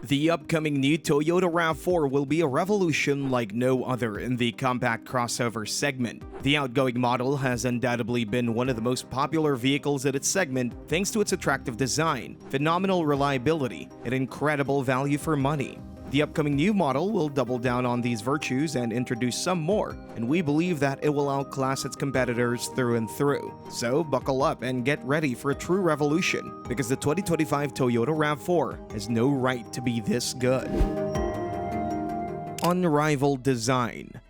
The upcoming new Toyota RAV4 will be a revolution like no other in the compact crossover segment. The outgoing model has undoubtedly been one of the most popular vehicles in its segment thanks to its attractive design, phenomenal reliability, and incredible value for money. The upcoming new model will double down on these virtues and introduce some more, and we believe that it will outclass its competitors through and through. So buckle up and get ready for a true revolution, because the 2025 Toyota RAV4 has no right to be this good. Unrivaled Design.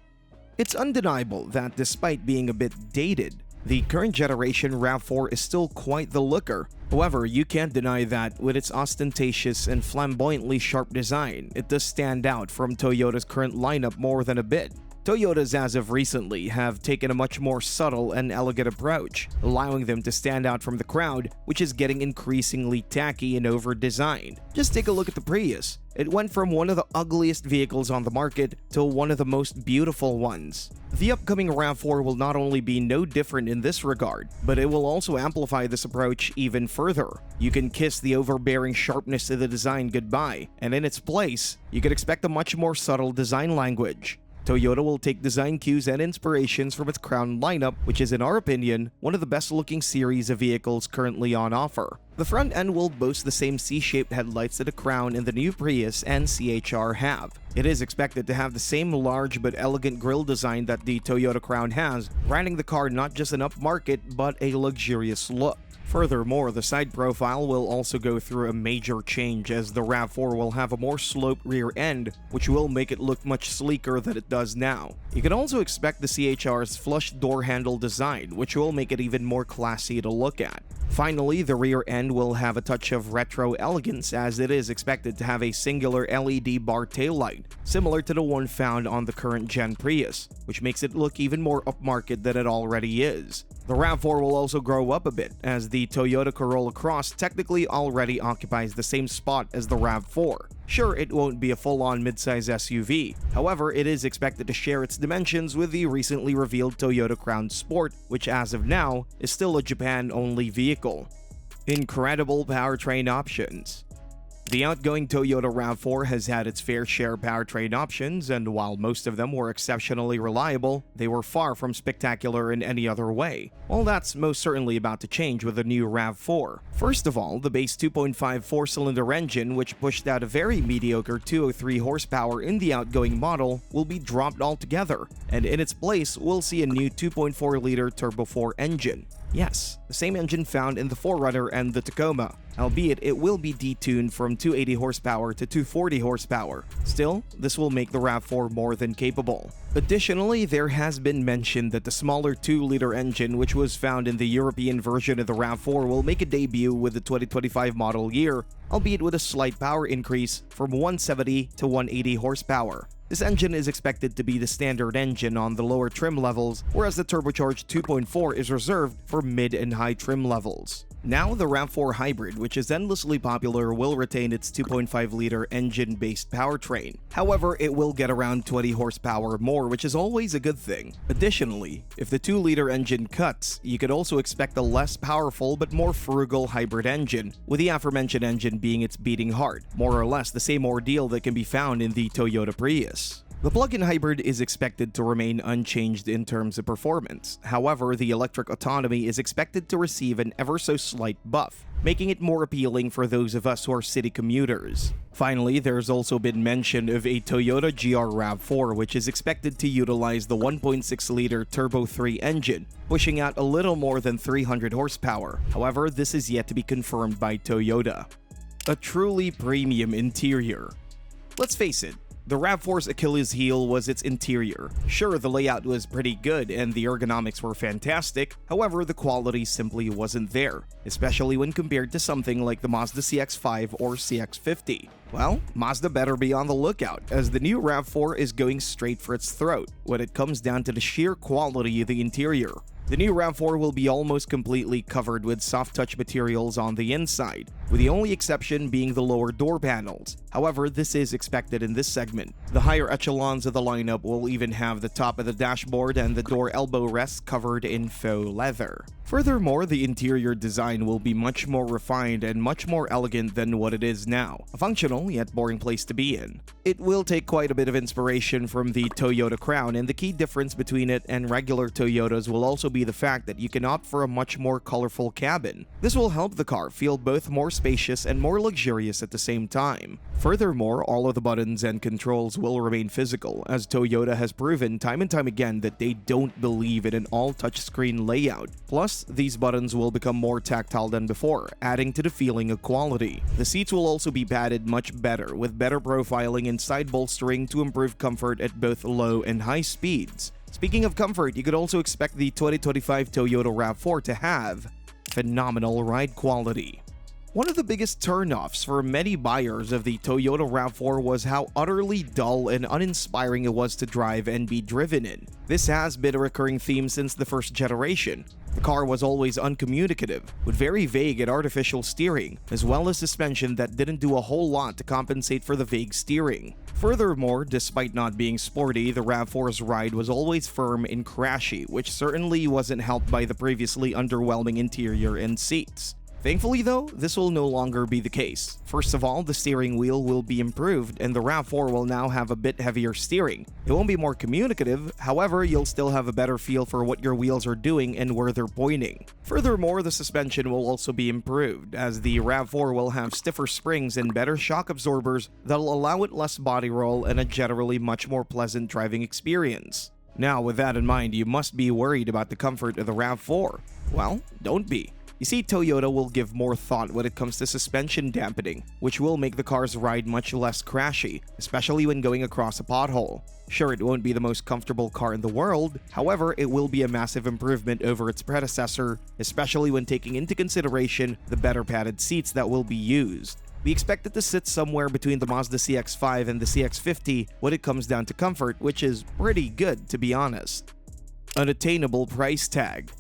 It's undeniable that despite being a bit dated, the current generation RAV4 is still quite the looker. However, you can't deny that with its ostentatious and flamboyantly sharp design, it does stand out from Toyota's current lineup more than a bit. Toyotas as of recently have taken a much more subtle and elegant approach, allowing them to stand out from the crowd, which is getting increasingly tacky and over-designed. Just take a look at the Prius. It went from one of the ugliest vehicles on the market to one of the most beautiful ones. The upcoming RAV4 will not only be no different in this regard, but it will also amplify this approach even further. You can kiss the overbearing sharpness of the design goodbye, and in its place, you can expect a much more subtle design language. Toyota will take design cues and inspirations from its Crown lineup, which is, in our opinion, one of the best-looking series of vehicles currently on offer. The front end will boast the same C-shaped headlights that the Crown and the new Prius and CHR have. It is expected to have the same large but elegant grille design that the Toyota Crown has, granting the car not just an upmarket but a luxurious look. Furthermore, the side profile will also go through a major change, as the RAV4 will have a more sloped rear end, which will make it look much sleeker than it does now. You can also expect the CHR's flush door handle design, which will make it even more classy to look at. Finally, the rear end will have a touch of retro elegance, as it is expected to have a singular LED bar taillight, similar to the one found on the current gen Prius, which makes it look even more upmarket than it already is. The RAV4 will also grow up a bit, as the Toyota Corolla Cross technically already occupies the same spot as the RAV4. Sure, it won't be a full-on midsize SUV, however, it is expected to share its dimensions with the recently revealed Toyota Crown Sport, which as of now is still a Japan-only vehicle. Incredible powertrain options. The outgoing Toyota RAV4 has had its fair share of powertrain options, and while most of them were exceptionally reliable, they were far from spectacular in any other way. Well, that's most certainly about to change with the new RAV4. First of all, the base 2.5 four-cylinder engine, which pushed out a very mediocre 203 horsepower in the outgoing model, will be dropped altogether, and in its place, we'll see a new 2.4-liter Turbo 4 engine. Yes, the same engine found in the 4Runner and the Tacoma, albeit it will be detuned from 280 horsepower to 240 horsepower. Still, this will make the RAV4 more than capable. Additionally, there has been mention that the smaller 2-liter engine, which was found in the European version of the RAV4, will make a debut with the 2025 model year, albeit with a slight power increase from 170 to 180 horsepower. This engine is expected to be the standard engine on the lower trim levels, whereas the turbocharged 2.4 is reserved for mid and high trim levels. Now, the RAV4 Hybrid, which is endlessly popular, will retain its 2.5-liter engine-based powertrain. However, it will get around 20 horsepower more, which is always a good thing. Additionally, if the 2-liter engine cuts, you could also expect a less powerful but more frugal hybrid engine, with the aforementioned engine being its beating heart, more or less the same ordeal that can be found in the Toyota Prius. The plug-in hybrid is expected to remain unchanged in terms of performance. However, the electric autonomy is expected to receive an ever-so-slight buff, making it more appealing for those of us who are city commuters. Finally, there's also been mention of a Toyota GR RAV4, which is expected to utilize the 1.6-liter Turbo 3 engine, pushing out a little more than 300 horsepower. However, this is yet to be confirmed by Toyota. A truly premium interior. Let's face it, the RAV4's Achilles heel was its interior. Sure, the layout was pretty good and the ergonomics were fantastic, however, the quality simply wasn't there, especially when compared to something like the Mazda CX-5 or CX-50. Well, Mazda better be on the lookout, as the new RAV4 is going straight for its throat when it comes down to the sheer quality of the interior. The new RAV4 will be almost completely covered with soft-touch materials on the inside, with the only exception being the lower door panels. However, this is expected in this segment. The higher echelons of the lineup will even have the top of the dashboard and the door elbow rests covered in faux leather. Furthermore, the interior design will be much more refined and much more elegant than what it is now, a functional yet boring place to be in. It will take quite a bit of inspiration from the Toyota Crown, and the key difference between it and regular Toyotas will also be the fact that you can opt for a much more colorful cabin. This will help the car feel both more spacious and more luxurious at the same time. Furthermore, all of the buttons and controls will remain physical, as Toyota has proven time and time again that they don't believe in an all-touchscreen layout. Plus, these buttons will become more tactile than before, adding to the feeling of quality. The seats will also be padded much better, with better profiling and side bolstering to improve comfort at both low and high speeds. Speaking of comfort, you could also expect the 2025 Toyota RAV4 to have phenomenal ride quality. One of the biggest turnoffs for many buyers of the Toyota RAV4 was how utterly dull and uninspiring it was to drive and be driven in. This has been a recurring theme since the first generation. The car was always uncommunicative, with very vague and artificial steering, as well as suspension that didn't do a whole lot to compensate for the vague steering. Furthermore, despite not being sporty, the RAV4's ride was always firm and crashy, which certainly wasn't helped by the previously underwhelming interior and seats. Thankfully though, this will no longer be the case. First of all, the steering wheel will be improved and the RAV4 will now have a bit heavier steering. It won't be more communicative, however, you'll still have a better feel for what your wheels are doing and where they're pointing. Furthermore, the suspension will also be improved, as the RAV4 will have stiffer springs and better shock absorbers that'll allow it less body roll and a generally much more pleasant driving experience. Now, with that in mind, you must be worried about the comfort of the RAV4. Well, don't be. You see, Toyota will give more thought when it comes to suspension dampening, which will make the car's ride much less crashy, especially when going across a pothole. Sure, it won't be the most comfortable car in the world, however, it will be a massive improvement over its predecessor, especially when taking into consideration the better padded seats that will be used. We expect it to sit somewhere between the Mazda CX-5 and the CX-50 when it comes down to comfort, which is pretty good to be honest. Unattainable price tag.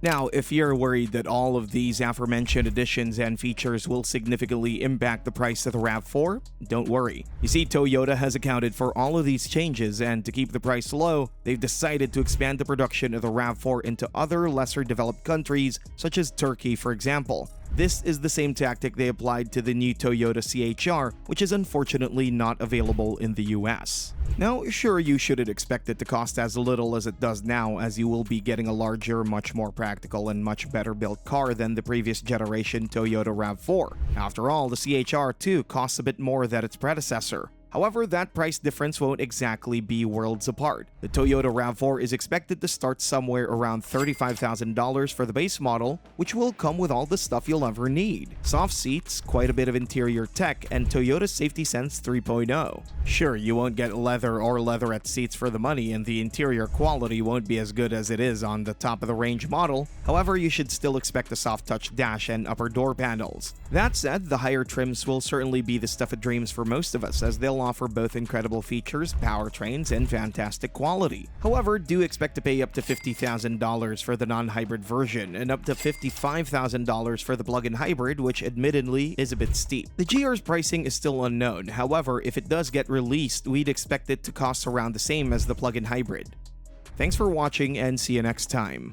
Now, if you're worried that all of these aforementioned additions and features will significantly impact the price of the RAV4, don't worry. You see, Toyota has accounted for all of these changes, and to keep the price low, they've decided to expand the production of the RAV4 into other lesser developed countries, such as Turkey, for example. This is the same tactic they applied to the new Toyota CHR, which is unfortunately not available in the US. Now, sure, you shouldn't expect it to cost as little as it does now, as you will be getting a larger, much more practical, and much better built car than the previous generation Toyota RAV4. After all, the CHR too costs a bit more than its predecessor. However, that price difference won't exactly be worlds apart. The Toyota RAV4 is expected to start somewhere around $35,000 for the base model, which will come with all the stuff you'll ever need. Soft seats, quite a bit of interior tech, and Toyota Safety Sense 3.0. Sure, you won't get leather or leatherette seats for the money, and the interior quality won't be as good as it is on the top-of-the-range model. However, you should still expect a soft-touch dash and upper door panels. That said, the higher trims will certainly be the stuff of dreams for most of us, as they'll offer both incredible features, powertrains, and fantastic quality. However, do expect to pay up to $50,000 for the non-hybrid version and up to $55,000 for the plug-in hybrid, which admittedly is a bit steep. The GR's pricing is still unknown. However, if it does get released, we'd expect it to cost around the same as the plug-in hybrid. Thanks for watching and see you next time.